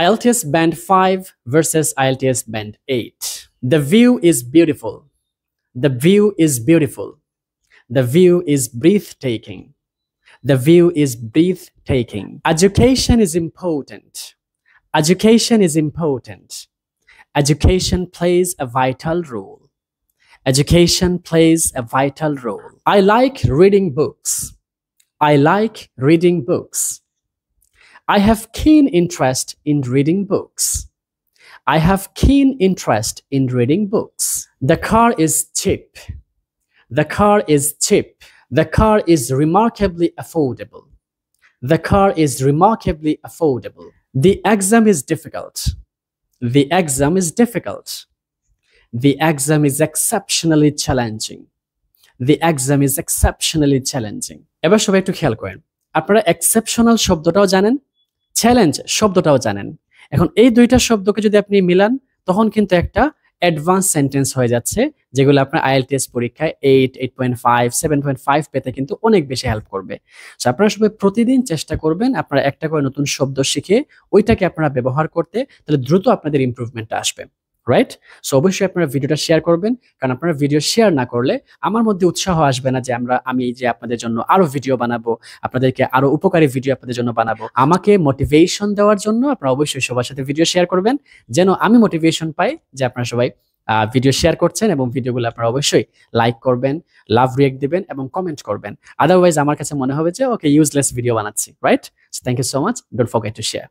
IELTS Band 5 versus IELTS Band 8. The view is beautiful. The view is beautiful. The view is breathtaking. The view is breathtaking. Education is important. Education is important. Education plays a vital role. Education plays a vital role. I like reading books. I like reading books. I have keen interest in reading books. I have keen interest in reading books. The car is cheap. The car is cheap. The car is remarkably affordable. The car is remarkably affordable. The exam is difficult. The exam is difficult. The exam is exceptionally challenging. The exam is exceptionally challenging. এবার সবাই একটু খেয়াল করেন। আপনারা exceptional শব্দটাও জানেন, challenge শব্দটাও জানেন। এখন এই দুইটা শব্দকে যদি আপনি মিলান তখন কিন্তু একটা অ্যাডভান্স সেন্টেন্স হয়ে যাচ্ছে, যেগুলো আপনার IELTS পরীক্ষায় 8, 8.5, 7.5 পেতে কিন্তু অনেক বেশি হেল্প করবে। সো আপনারা সবাই প্রতিদিন চেষ্টা করবেন আপনারা একটা করে নতুন শব্দ শিখে ওইটাকে আপনারা ব্যবহার করতে, তাহলে দ্রুত আপনাদের ইমপ্রুভমেন্টটা আসবে। রাইট? সো অবশ্যই আপনারা ভিডিওটা শেয়ার করবেন, কারণ আপনারা ভিডিও শেয়ার না করলে আমার মধ্যে উৎসাহ আসবে না যে আমি যে আপনাদের জন্য আরো ভিডিও বানাবো, আপনাদেরকে আরো উপকারী ভিডিও আপনাদের জন্য বানাবো। আমাকে মোটিভেশন দেওয়ার জন্য আপনারা অবশ্যই সবার সাথে ভিডিও শেয়ার করবেন, যেন আমি মোটিভেশন পাই যে আপনারা সবাই ভিডিও শেয়ার করছেন এবং ভিডিওগুলো আপনারা অবশ্যই লাইক করবেন, লাভ রিয়েক্ট দিবেন এবং কমেন্ট করবেন। আদারওয়াইজ আমার কাছে মনে হবে যে ওকে ইউজলেস ভিডিও বানাচ্ছি। Right? So thank you so much. Don't forget to share.